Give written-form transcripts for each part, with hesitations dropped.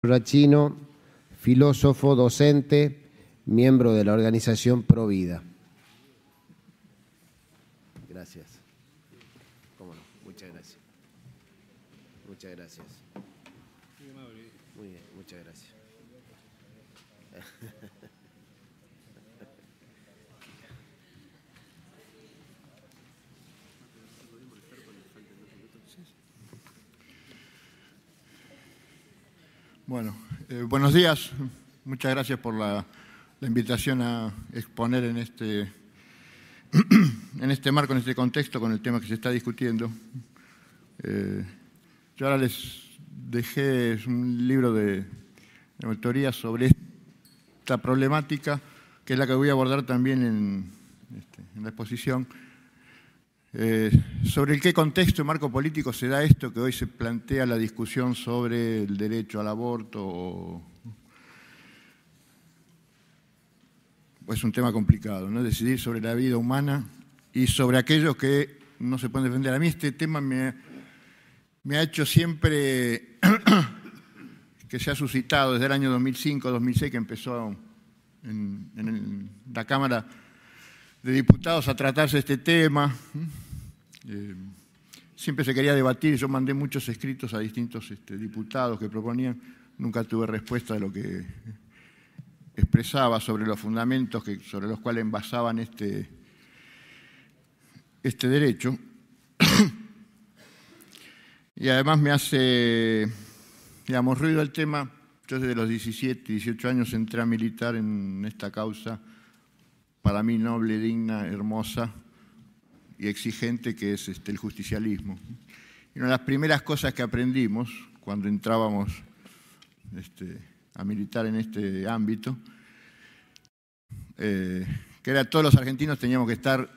Rachino, filósofo, docente, miembro de la organización Provida. Gracias. ¿Cómo no? Muchas gracias. Muchas gracias. Muy bien, muchas gracias. Bueno, buenos días. Muchas gracias por la invitación a exponer en este marco, en este contexto, con el tema que se está discutiendo. Yo ahora les dejé un libro de teoría sobre esta problemática, que es la que voy a abordar también en la exposición. Sobre el qué contexto y marco político se da esto que hoy se plantea la discusión sobre el derecho al aborto. Es un tema complicado, ¿no? Decidir sobre la vida humana y sobre aquellos que no se pueden defender. A mí este tema me ha hecho siempre que se ha suscitado desde el año 2005-2006, que empezó en la Cámara de Diputados a tratarse este tema. Siempre se quería debatir, yo mandé muchos escritos a distintos diputados que proponían, nunca tuve respuesta de lo que expresaba sobre los fundamentos sobre los cuales envasaban este derecho. Y además me hace, ruido el tema. Yo desde los 17, 18 años entré a militar en esta causa, para mí noble, digna, hermosa y exigente, que es el justicialismo. Y una de las primeras cosas que aprendimos cuando entrábamos a militar en este ámbito, que era todos los argentinos teníamos que estar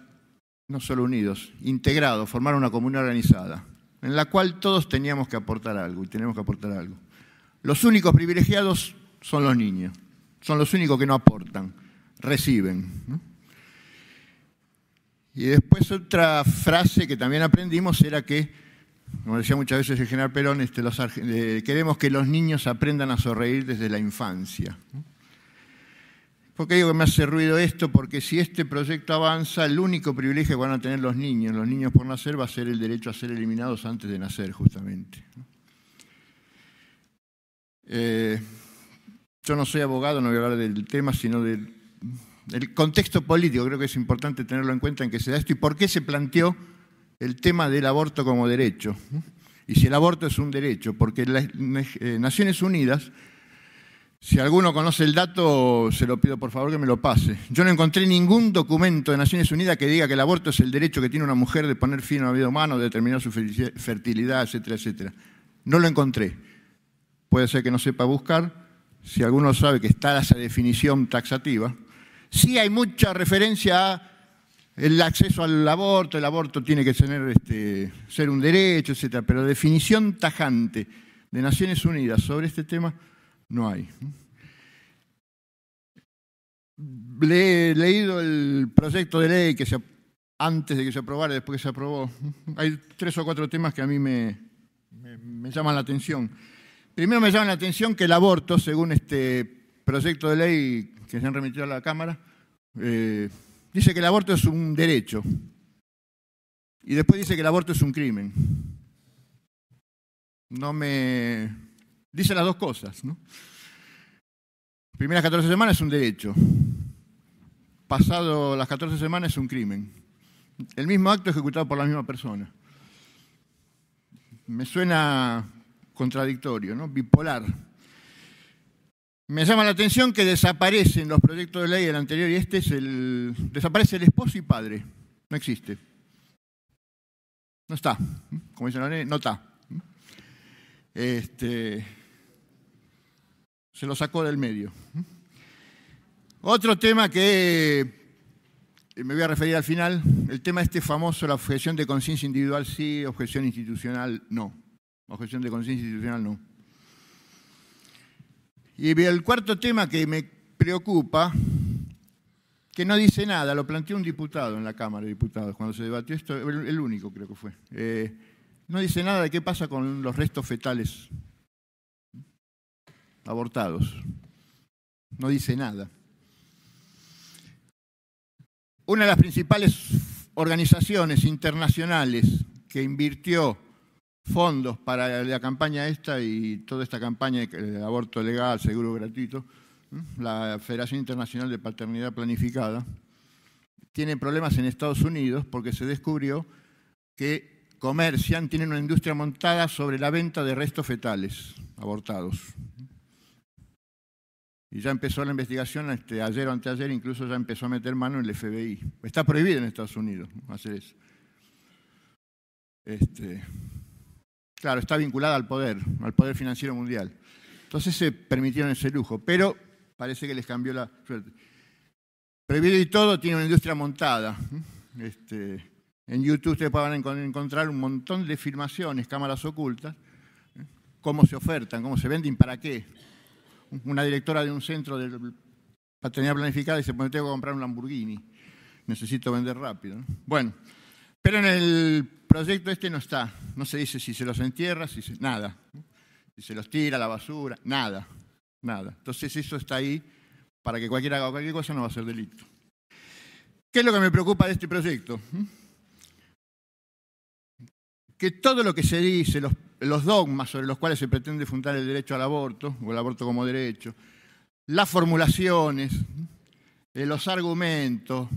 no solo unidos, integrados, formar una comunidad organizada, en la cual todos teníamos que aportar algo, y tenemos que aportar algo. Los únicos privilegiados son los niños, son los únicos que no aportan, reciben, ¿no? Y después otra frase que también aprendimos era que, como decía muchas veces el general Perón, queremos que los niños aprendan a sonreír desde la infancia. ¿Por qué digo que me hace ruido esto? Porque si este proyecto avanza, el único privilegio que van a tener los niños por nacer, va a ser el derecho a ser eliminados antes de nacer, justamente. Yo no soy abogado, no voy a hablar del tema, sino del contexto político. Creo que es importante tenerlo en cuenta en que se da esto y por qué se planteó el tema del aborto como derecho. Y si el aborto es un derecho, porque las Naciones Unidas, si alguno conoce el dato, se lo pido por favor que me lo pase. Yo no encontré ningún documento de Naciones Unidas que diga que el aborto es el derecho que tiene una mujer de poner fin a la vida humana, de determinar su fertilidad, etcétera, etcétera. No lo encontré. Puede ser que no sepa buscar. Si alguno sabe que está esa definición taxativa. Sí hay mucha referencia a el acceso al aborto, el aborto tiene que ser un derecho, etcétera, pero definición tajante de Naciones Unidas sobre este tema no hay. He leído el proyecto de ley antes de que se aprobara y después que se aprobó. Hay 3 o 4 temas que a mí me llaman la atención. Primero me llama la atención que el aborto, según este proyecto de ley que se han remitido a la Cámara, dice que el aborto es un derecho y después dice que el aborto es un crimen. Dice las dos cosas, ¿no? Primeras 14 semanas es un derecho, pasado las 14 semanas es un crimen. El mismo acto ejecutado por la misma persona. Me suena contradictorio, ¿no? Bipolar. Me llama la atención que desaparecen los proyectos de ley, el anterior y desaparece el esposo y padre. No existe. No está. Como dicen la ley, no está. Se lo sacó del medio. Otro tema que me voy a referir al final, el tema famoso, la objeción de conciencia individual sí, objeción institucional no. Objeción de conciencia institucional no. Y el cuarto tema que me preocupa, que no dice nada, lo planteó un diputado en la Cámara de Diputados cuando se debatió esto, el único creo que fue. No dice nada de qué pasa con los restos fetales. abortados. No dice nada. Una de las principales organizaciones internacionales que invirtió fondos para la campaña esta y toda esta campaña de aborto legal, seguro, gratuito, la Federación Internacional de Paternidad Planificada, tiene problemas en Estados Unidos porque se descubrió que comercian, tienen una industria montada sobre la venta de restos fetales abortados. Y ya empezó la investigación, ayer o anteayer, incluso ya empezó a meter mano en el FBI. Está prohibido en Estados Unidos hacer eso. Claro, está vinculada al poder financiero mundial. Entonces se permitieron ese lujo, pero parece que les cambió la suerte. Prohibido y todo, tiene una industria montada. En YouTube ustedes van a encontrar un montón de filmaciones, cámaras ocultas, cómo se ofertan, cómo se venden, para qué. Una directora de un centro de paternidad planificada dice, pues tengo que comprar un Lamborghini, necesito vender rápido, ¿no? Bueno, pero en el proyecto no está, no se dice si se los entierra, nada, si se los tira a la basura, nada. Entonces eso está ahí para que cualquiera haga cualquier cosa, no va a ser delito. ¿Qué es lo que me preocupa de este proyecto? Que todo lo que se dice, los dogmas sobre los cuales se pretende fundar el derecho al aborto, o el aborto como derecho, las formulaciones, los argumentos,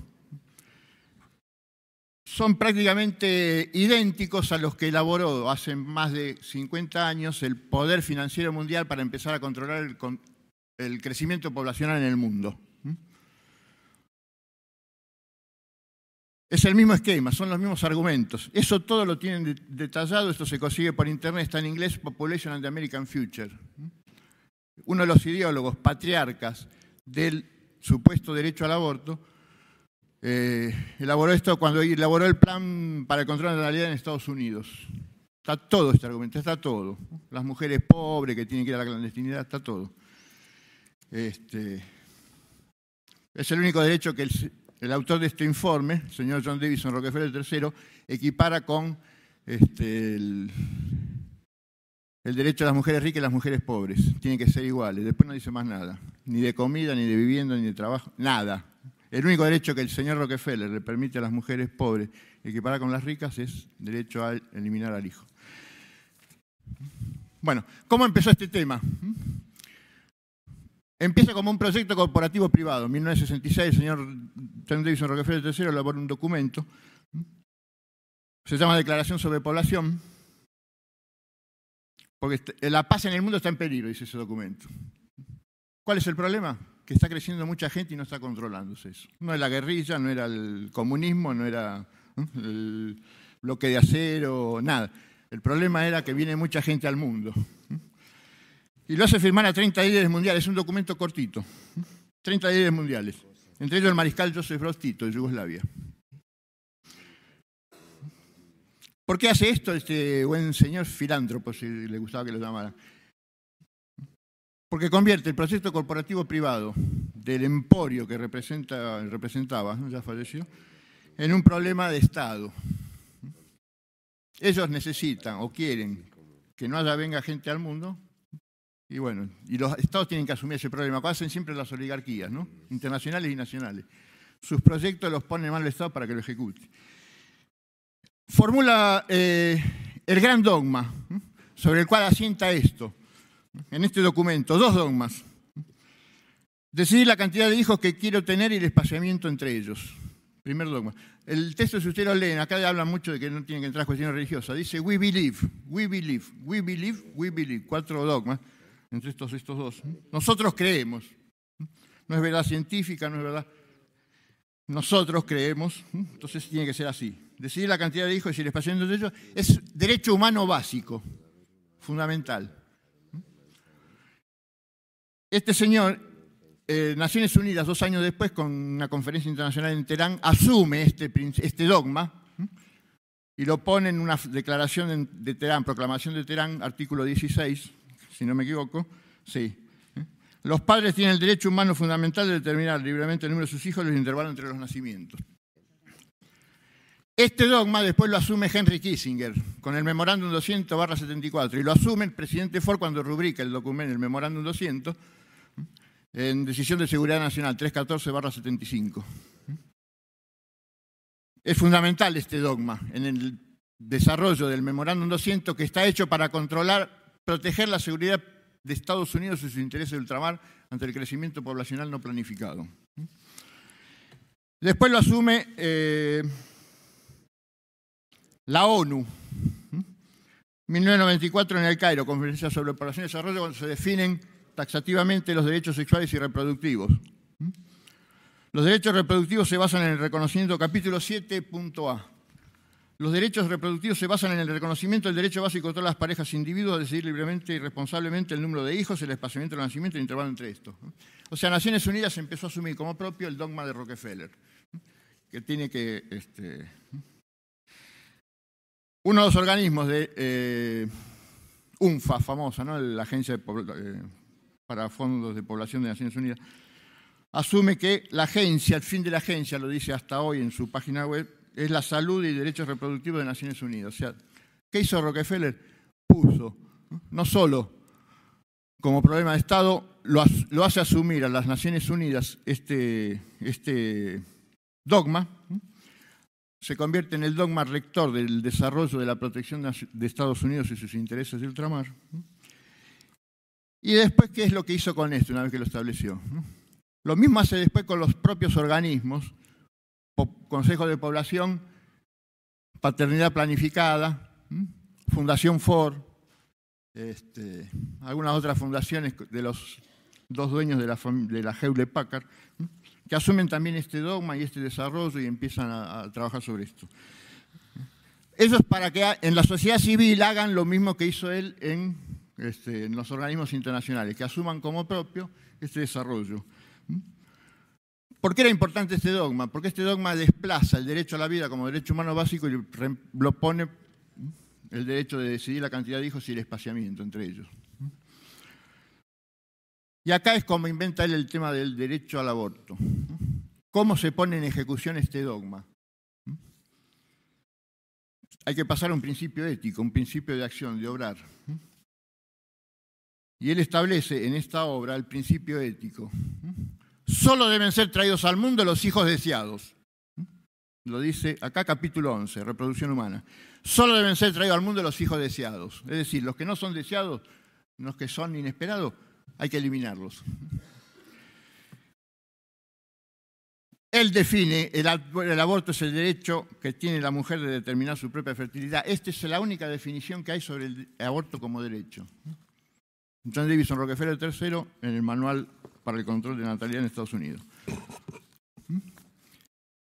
son prácticamente idénticos a los que elaboró hace más de 50 años el poder financiero mundial para empezar a controlar el crecimiento poblacional en el mundo. Es el mismo esquema, son los mismos argumentos. Eso todo lo tienen detallado, esto se consigue por internet, está en inglés, Population and the American Future. Uno de los ideólogos, patriarcas del supuesto derecho al aborto, elaboró esto cuando elaboró el plan para el control de la natalidad en Estados Unidos. Está todo este argumento, está todo. Las mujeres pobres que tienen que ir a la clandestinidad, está todo. Es el único derecho que el autor de este informe, el señor John Davison Rockefeller III, equipara con el derecho de las mujeres ricas y las mujeres pobres. Tienen que ser iguales. Después no dice más nada. Ni de comida, ni de vivienda, ni de trabajo. Nada. El único derecho que el señor Rockefeller le permite a las mujeres pobres equiparar con las ricas es derecho a eliminar al hijo. Bueno, ¿cómo empezó este tema? Empieza como un proyecto corporativo privado. En 1966 el señor John Davison Rockefeller III elaboró un documento. Se llama Declaración sobre Población. Porque la paz en el mundo está en peligro, dice ese documento. ¿Cuál es el problema? Que está creciendo mucha gente y no está controlándose eso. No es la guerrilla, no era el comunismo, no era el bloque de acero, nada. El problema era que viene mucha gente al mundo. Y lo hace firmar a 30 líderes mundiales, es un documento cortito. 30 líderes mundiales, entre ellos el mariscal Joseph Broz Tito de Yugoslavia. ¿Por qué hace esto este buen señor filántropo, si le gustaba que lo llamara? Porque convierte el proyecto corporativo privado del emporio que representaba, ya falleció, en un problema de Estado. Ellos necesitan o quieren que no venga gente al mundo. Y bueno, y los estados tienen que asumir ese problema, como hacen siempre las oligarquías, ¿no? Internacionales y nacionales. Sus proyectos los pone en manos del Estado para que lo ejecute. Formula el gran dogma sobre el cual asienta esto, en este documento, dos dogmas. Decidir la cantidad de hijos que quiero tener y el espaciamiento entre ellos. Primer dogma. El texto, si ustedes lo leen, acá hablan mucho de que no tienen que entrar cuestiones religiosas. Dice, we believe, we believe, we believe, we believe. 4 dogmas. Entre estos dos. Nosotros creemos. No es verdad científica, no es verdad. Nosotros creemos. Entonces tiene que ser así. Decidir la cantidad de hijos y el espaciamiento de ellos es derecho humano básico, fundamental. Este señor, Naciones Unidas, 2 años después, con una conferencia internacional en Teherán, asume este dogma y lo pone en una declaración de Teherán, proclamación de Teherán, artículo 16, si no me equivoco, sí. Los padres tienen el derecho humano fundamental de determinar libremente el número de sus hijos y los intervalos entre los nacimientos. Este dogma después lo asume Henry Kissinger con el Memorándum 200/74 y lo asume el presidente Ford cuando rubrica el documento, el Memorándum 200, en Decisión de Seguridad Nacional 314/75. Es fundamental este dogma en el desarrollo del Memorándum 200, que está hecho para proteger la seguridad de Estados Unidos y sus intereses de ultramar ante el crecimiento poblacional no planificado. Después lo asume la ONU, 1994 en el Cairo, Conferencia sobre Población y Desarrollo, cuando se definen taxativamente los derechos sexuales y reproductivos. Los derechos reproductivos se basan en el reconocimiento, capítulo 7.a. Los derechos reproductivos se basan en el reconocimiento del derecho básico de todas las parejas e individuos a decidir libremente y responsablemente el número de hijos, el espaciamiento del nacimiento y el intervalo entre estos. O sea, Naciones Unidas empezó a asumir como propio el dogma de Rockefeller, que tiene que... uno de los organismos de UNFPA, famosa, ¿no? La Agencia para Fondos de Población de Naciones Unidas, asume que la agencia, el fin de la agencia, lo dice hasta hoy en su página web, es la salud y derechos reproductivos de Naciones Unidas. O sea, ¿qué hizo Rockefeller? Puso, no solo como problema de Estado, lo hace asumir a las Naciones Unidas este dogma, se convierte en el dogma rector del desarrollo de la protección de Estados Unidos y sus intereses de ultramar. Y después, ¿qué es lo que hizo con esto una vez que lo estableció? Lo mismo hace después con los propios organismos, Consejo de Población, Paternidad Planificada, Fundación Ford, algunas otras fundaciones de los dos dueños de la Hewlett Packard, que asumen también este dogma y este desarrollo y empiezan a trabajar sobre esto. Eso es para que en la sociedad civil hagan lo mismo que hizo él en los organismos internacionales, que asuman como propio este desarrollo. ¿Por qué era importante este dogma? Porque este dogma desplaza el derecho a la vida como derecho humano básico y lo pone el derecho de decidir la cantidad de hijos y el espaciamiento entre ellos. Y acá es como inventa él el tema del derecho al aborto. ¿Cómo se pone en ejecución este dogma? Hay que pasar a un principio ético, un principio de acción, de obrar. Y él establece en esta obra el principio ético. Solo deben ser traídos al mundo los hijos deseados. Lo dice acá capítulo 11, reproducción humana. Solo deben ser traídos al mundo los hijos deseados. Es decir, los que no son deseados, los que son inesperados, hay que eliminarlos. Él define el aborto es el derecho que tiene la mujer de determinar su propia fertilidad. Esta es la única definición que hay sobre el aborto como derecho. John Davison Rockefeller III en el Manual para el Control de Natalidad en Estados Unidos.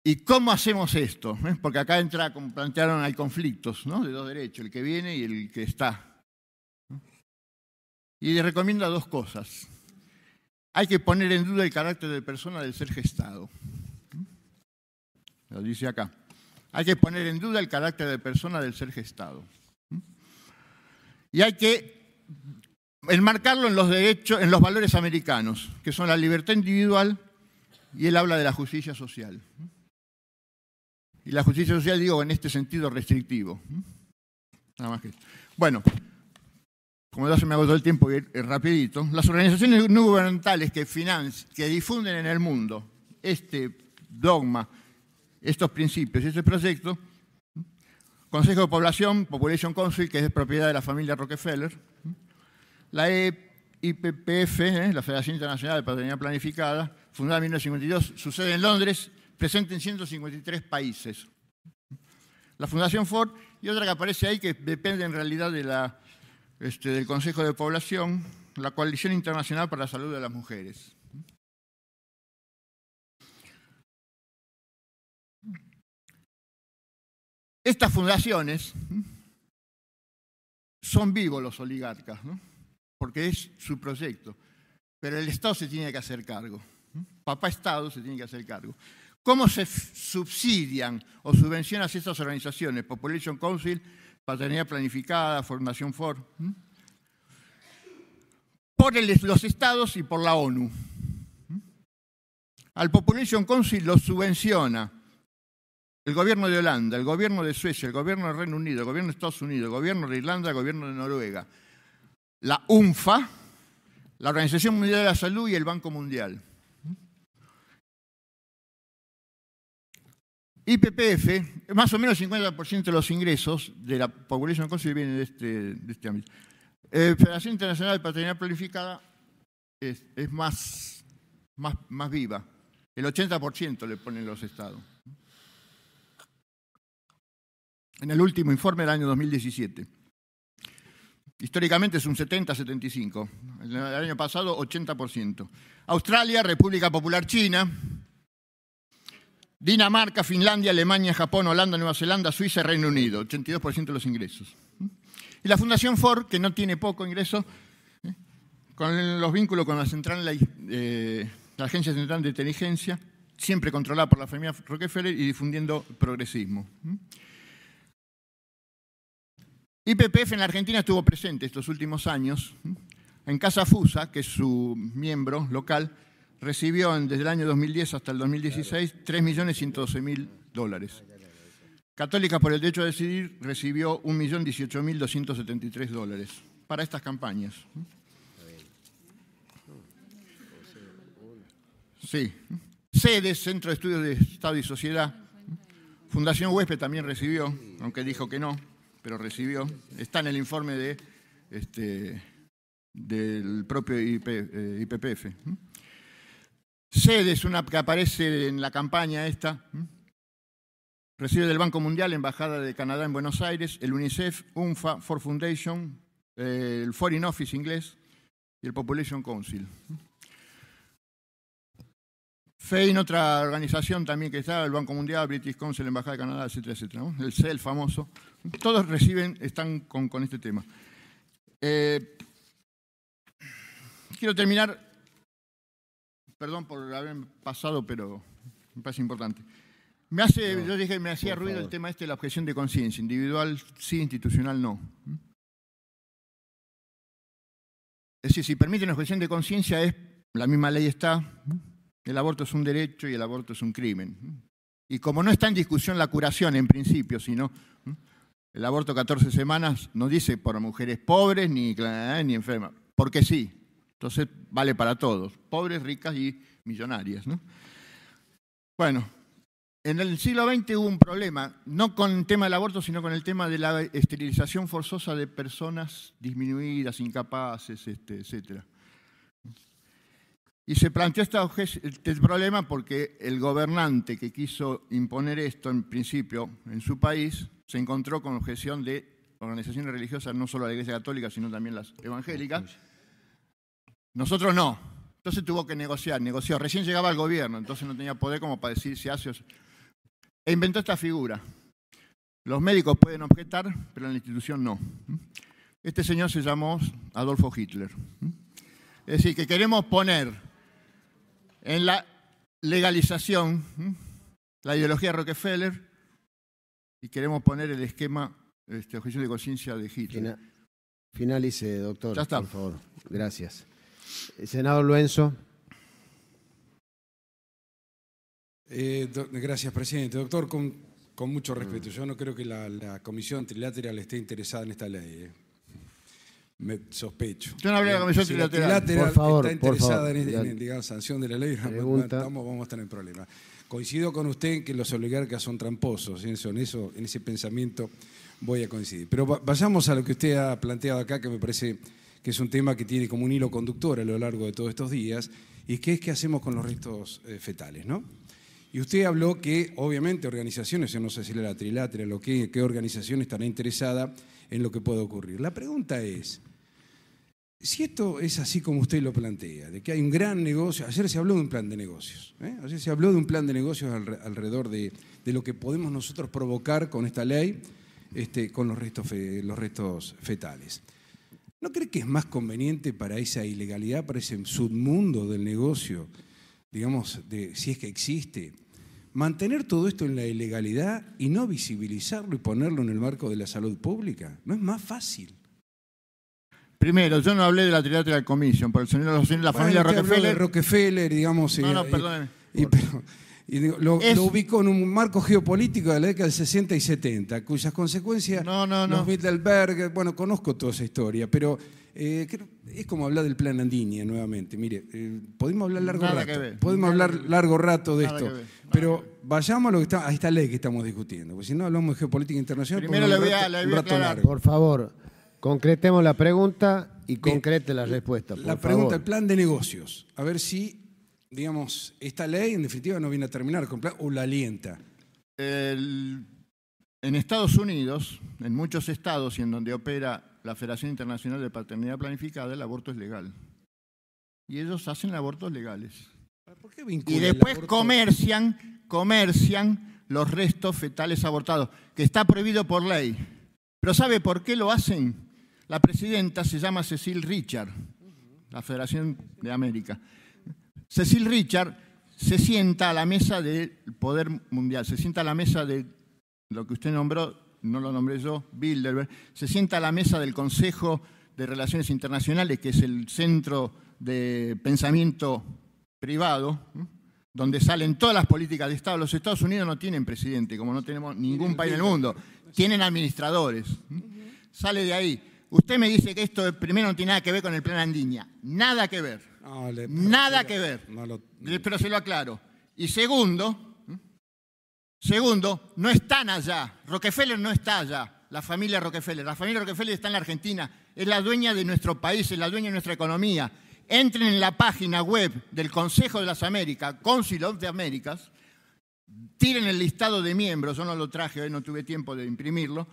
¿Y cómo hacemos esto? Porque acá entra, como plantearon, hay conflictos, ¿no? De dos derechos, el que viene y el que está. Y le recomiendo dos cosas. Hay que poner en duda el carácter de persona del ser gestado. Lo dice acá. Hay que poner en duda el carácter de persona del ser gestado. Y hay que enmarcarlo en los derechos, en los valores americanos, que son la libertad individual, y él habla de la justicia social. Y la justicia social, digo, en este sentido restrictivo. Nada más que esto. Bueno, como ya se me agotó el tiempo, rapidito, las organizaciones no gubernamentales que difunden en el mundo este dogma, estos principios y este proyecto, Consejo de Población, Population Council, que es propiedad de la familia Rockefeller, la IPPF, la Federación Internacional de Paternidad Planificada, fundada en 1952, su sede en Londres, presente en 153 países. La Fundación Ford y otra que aparece ahí que depende en realidad del Consejo de Población, la Coalición Internacional para la Salud de las Mujeres. Estas fundaciones son vivos los oligarcas, ¿no? Porque es su proyecto, pero el Estado se tiene que hacer cargo. Papá Estado se tiene que hacer cargo. ¿Cómo se subsidian o subvencionan estas organizaciones? Population Council, Paternidad Planificada, Fundación Ford. Por los estados y por la ONU. Al Population Council lo subvenciona el gobierno de Holanda, el gobierno de Suecia, el gobierno del Reino Unido, el gobierno de Estados Unidos, el gobierno de Irlanda, el gobierno de Noruega, la UNFA, la Organización Mundial de la Salud y el Banco Mundial. YPF, más o menos el 50% de los ingresos de la Population Council vienen de este ámbito. Federación Internacional de Paternidad Planificada es más viva. El 80% le ponen los estados. En el último informe del año 2017. Históricamente es un 70-75. El año pasado, 80%. Australia, República Popular China, Dinamarca, Finlandia, Alemania, Japón, Holanda, Nueva Zelanda, Suiza y Reino Unido. 82% de los ingresos. Y la Fundación Ford, que no tiene poco ingreso, con los vínculos con la Agencia Central de Inteligencia, siempre controlada por la familia Rockefeller y difundiendo progresismo. YPF en la Argentina estuvo presente estos últimos años. En Casa Fusa, que es su miembro local, recibió desde el año 2010 hasta el 2016 $3.112.000. Católicas por el Derecho a Decidir recibió $1.018.273 para estas campañas. Sí. Sedes, Centro de Estudios de Estado y Sociedad. Fundación Huésped también recibió, aunque dijo que no, pero recibió. Está en el informe del propio YPF. Sedes, una que aparece en la campaña esta, recibe del Banco Mundial, Embajada de Canadá en Buenos Aires, el UNICEF, UNFA, Ford Foundation, el Foreign Office inglés y el Population Council. FEIN, otra organización también que está, el Banco Mundial, British Council, Embajada de Canadá, etcétera, etcétera, ¿no? El CEL famoso. Todos están con este tema. Quiero terminar, perdón por haber pasado, pero me parece importante. Yo dije que me hacía ruido el tema de la objeción de conciencia. Individual sí, institucional no. Es decir, si permite una objeción de conciencia, la misma ley está, el aborto es un derecho y el aborto es un crimen. Y como no está en discusión la curación en principio, sino el aborto 14 semanas no dice por mujeres pobres ni enfermas, porque sí. Entonces vale para todos, pobres, ricas y millonarias, ¿no? Bueno, en el siglo XX hubo un problema, no con el tema del aborto, sino con el tema de la esterilización forzosa de personas disminuidas, incapaces, etcétera. Y se planteó este problema porque el gobernante que quiso imponer esto, en principio, en su país, se encontró con objeción de organizaciones religiosas, no solo la Iglesia Católica, sino también las evangélicas. Nosotros no. Entonces tuvo que negoció. Recién llegaba al gobierno, entonces no tenía poder como para decir si hace o... E inventó esta figura. Los médicos pueden objetar, pero en la institución no. Este señor se llamó Adolfo Hitler. Es decir, que queremos poner en la legalización la ideología Rockefeller y queremos poner el esquema objeción de conciencia de Hitler. Finalice, doctor, ya está. Por favor. Gracias. Senador Luenzo. Gracias, presidente. Doctor, con mucho respeto, yo no creo que la Comisión Trilateral esté interesada en esta ley. Me sospecho. Yo no hablé de la Comisión Trilateral. Por favor, está interesada en digamos, sanción de la ley, vamos a tener problemas. Coincido con usted en que los oligarcas son tramposos, en ese pensamiento voy a coincidir. Pero vayamos a lo que usted ha planteado acá, que me parece que es un tema que tiene como un hilo conductor a lo largo de todos estos días, y que es qué hacemos con los restos fetales, ¿no? Y usted habló que, obviamente, organizaciones, yo no sé si la Trilateral o qué organización estará interesada en lo que pueda ocurrir. La pregunta es, si esto es así como usted lo plantea, de que hay un gran negocio, ayer se habló de un plan de negocios, ayer se habló de un plan de negocios alrededor de lo que podemos nosotros provocar con esta ley, con los restos fetales. ¿No cree que es más conveniente para esa ilegalidad, para ese submundo del negocio, digamos, si es que existe, mantener todo esto en la ilegalidad y no visibilizarlo y ponerlo en el marco de la salud pública? ¿No es más fácil? Primero, yo no hablé de la Trilateral Commission, por el señor la familia Rockefeller. De Rockefeller, digamos. No, perdóneme. Y lo ubicó en un marco geopolítico de la década del 60 y 70, cuyas consecuencias los Bilderberg, bueno, conozco toda esa historia, pero es como hablar del plan Andinia nuevamente. Mire, podemos hablar largo rato de esto, pero vayamos a esta ley que estamos discutiendo, porque si no hablamos de geopolítica internacional. Primero le voy a aclarar. Por favor, concretemos la pregunta y concrete la respuesta. La pregunta, el plan de negocios. A ver si, digamos, esta ley en definitiva no viene a terminar con plan o la alienta. En Estados Unidos, en muchos estados y en donde opera la Federación Internacional de Paternidad Planificada, el aborto es legal. Y ellos hacen abortos legales. ¿Por qué vincula y después el comercian los restos fetales abortados, que está prohibido por ley. Pero ¿sabe por qué lo hacen? La presidenta se llama Cecil Richard, la Federación de América. Cecil Richard se sienta a la mesa del poder mundial, se sienta a la mesa de lo que usted nombró, no lo nombré yo, Bilderberg, se sienta a la mesa del Consejo de Relaciones Internacionales, que es el centro de pensamiento privado, donde salen todas las políticas de Estado. Los Estados Unidos no tienen presidente, como no tenemos ningún país del mundo. Tienen administradores. Sale de ahí. Usted me dice que esto primero no tiene nada que ver con el plan Andinia. Nada que ver. Nada que ver. Pero se lo aclaro. Y segundo, no están allá. Rockefeller no está allá. La familia Rockefeller está en la Argentina. Es la dueña de nuestro país, es la dueña de nuestra economía. Entren en la página web del Consejo de las Américas, Council of the Americas, tiren el listado de miembros, yo no lo traje hoy, no tuve tiempo de imprimirlo,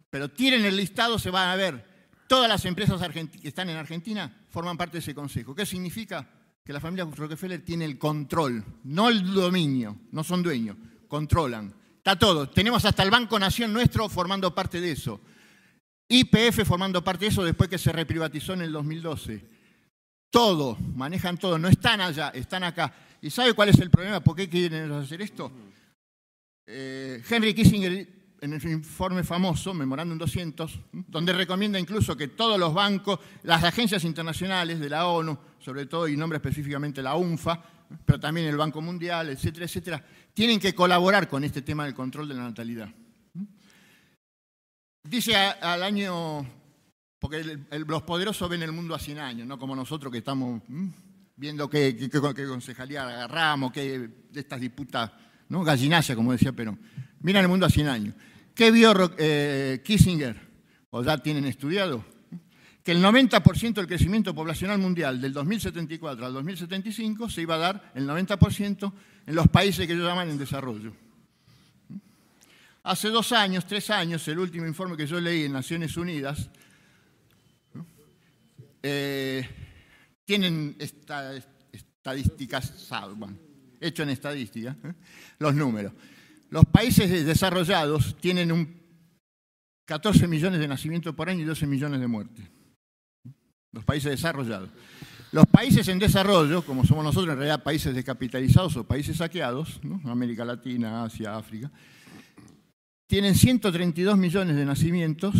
pero tiren el listado, se van a ver, todas las empresas que están en Argentina forman parte de ese consejo. ¿Qué significa? Que la familia Rockefeller tiene el control, no el dominio, no son dueños, controlan. Está todo, tenemos hasta el Banco Nación nuestro formando parte de eso, YPF formando parte de eso después que se reprivatizó en el 2012. Todo, manejan todo, no están allá, están acá. ¿Y sabe cuál es el problema? ¿Por qué quieren hacer esto? Henry Kissinger, en el informe famoso, Memorándum 200, donde recomienda incluso que todos los bancos, las agencias internacionales de la ONU, sobre todo y nombra específicamente la UNFA, pero también el Banco Mundial, etcétera, etcétera, tienen que colaborar con este tema del control de la natalidad. Dice al año... Porque los poderosos ven el mundo a 100 años, no como nosotros que estamos viendo qué concejalía agarramos, qué de estas disputas, ¿no? Gallinalla, como decía Perón. Miran el mundo a 100 años. ¿Qué vio Kissinger? ¿O ya tienen estudiado? Que el 90% del crecimiento poblacional mundial del 2074 al 2075 se iba a dar el 90% en los países que ellos llaman en desarrollo. Hace 2 años, 3 años, el último informe que yo leí en Naciones Unidas, tienen estadísticas, hecho en estadística, los números. Los países desarrollados tienen 14 millones de nacimientos por año y 12 millones de muertes. Los países desarrollados. Los países en desarrollo, como somos nosotros, en realidad países descapitalizados o países saqueados, ¿no? América Latina, Asia, África, tienen 132 millones de nacimientos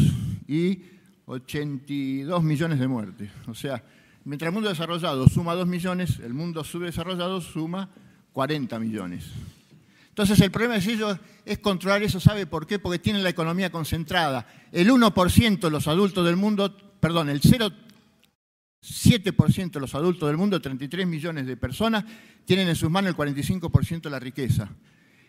y 82 millones de muertes. O sea, mientras el mundo desarrollado suma 2 millones, el mundo subdesarrollado suma 40 millones. Entonces el problema de ellos es controlar eso. ¿Sabe por qué? Porque tienen la economía concentrada. El 1% de los adultos del mundo, perdón, el 0,7% de los adultos del mundo, 33 millones de personas, tienen en sus manos el 45% de la riqueza.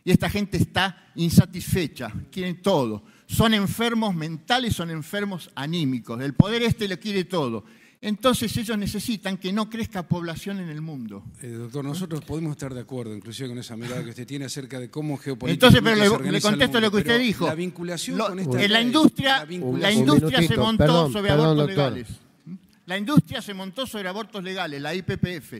Y esta gente está insatisfecha, quieren todo. Son enfermos mentales, son enfermos anímicos. El poder le quiere todo. Entonces ellos necesitan que no crezca población en el mundo. Doctor, nosotros podemos estar de acuerdo, inclusive con esa mirada que usted tiene acerca de cómo geopolíticamente Entonces, pero le contesto lo que usted dijo. La vinculación con esta la industria se montó sobre abortos legales. La industria se montó sobre abortos legales, la IPPF.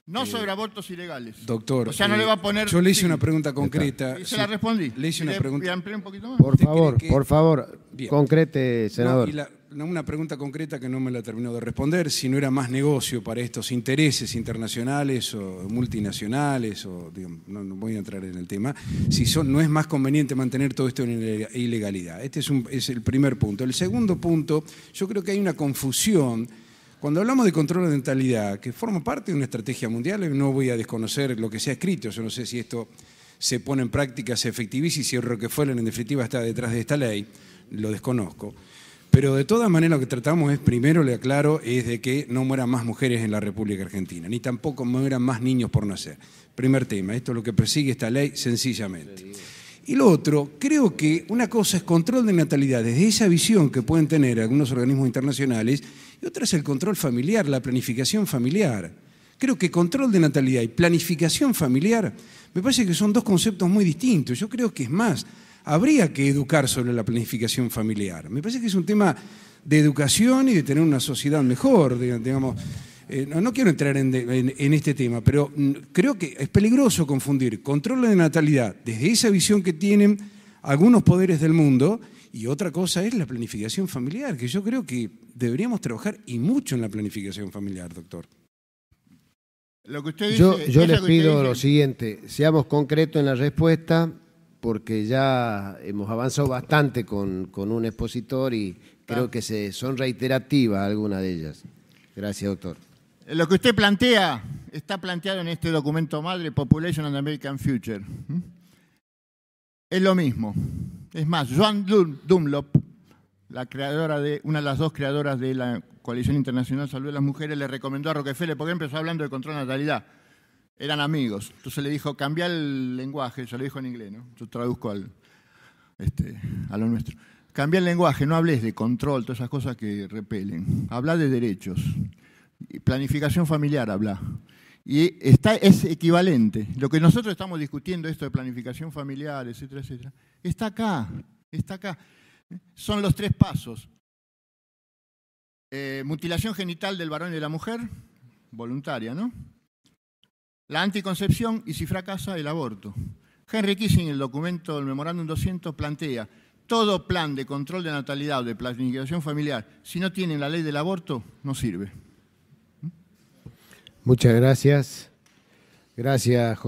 No sobre abortos ilegales. Doctor, o sea, no le va a poner... Yo le hice una pregunta concreta. Se la respondí. Le hice una pregunta. Amplié un poquito más. Por favor, concrete, senador. Una pregunta concreta que no me la terminó de responder, si no era más negocio para estos intereses internacionales o multinacionales, o digamos, no voy a entrar en el tema, si no es más conveniente mantener todo esto en ilegalidad. Este es el primer punto. El segundo punto, yo creo que hay una confusión Cuando hablamos de control de natalidad, que forma parte de una estrategia mundial, no voy a desconocer lo que se ha escrito, yo no sé si esto se pone en práctica, se efectiviza y si Rockefeller en definitiva está detrás de esta ley, lo desconozco. Pero de todas maneras lo que tratamos es, primero le aclaro, es de que no mueran más mujeres en la República Argentina, ni tampoco mueran más niños por nacer. Primer tema, esto es lo que persigue esta ley sencillamente. Y lo otro, creo que una cosa es control de natalidad desde esa visión que pueden tener algunos organismos internacionales y otra es el control familiar, la planificación familiar. Creo que control de natalidad y planificación familiar me parece que son dos conceptos muy distintos. Yo creo que es más, habría que educar sobre la planificación familiar. Me parece que es un tema de educación y de tener una sociedad mejor, digamos. No quiero entrar en este tema, pero creo que es peligroso confundir control de natalidad desde esa visión que tienen algunos poderes del mundo y otra cosa es la planificación familiar, que yo creo que deberíamos trabajar y mucho en la planificación familiar, doctor. Lo que usted dice, yo les pido lo siguiente, seamos concretos en la respuesta, porque ya hemos avanzado bastante con un expositor y creo que son reiterativas algunas de ellas. Gracias, doctor. Lo que usted plantea está planteado en este documento madre, Population and American Future. Es lo mismo. Es más, Joan Dunlop, una de las dos creadoras de la Coalición Internacional Salud de las Mujeres, le recomendó a Rockefeller, porque empezó hablando de control de natalidad. Eran amigos. Entonces le dijo, cambia el lenguaje, yo le dijo en inglés, ¿no? Yo traduzco a lo nuestro. Cambia el lenguaje, no hables de control, todas esas cosas que repelen. Habla de derechos. Planificación familiar habla. Y es equivalente. Lo que nosotros estamos discutiendo, esto de planificación familiar, etcétera, etcétera, está acá. Son los 3 pasos. Mutilación genital del varón y de la mujer, voluntaria, ¿no? La anticoncepción y, si fracasa, el aborto. Henry Kissinger, en el documento, el memorándum 200, plantea todo plan de control de natalidad o de planificación familiar, si no tiene la ley del aborto, no sirve. Muchas gracias. Gracias,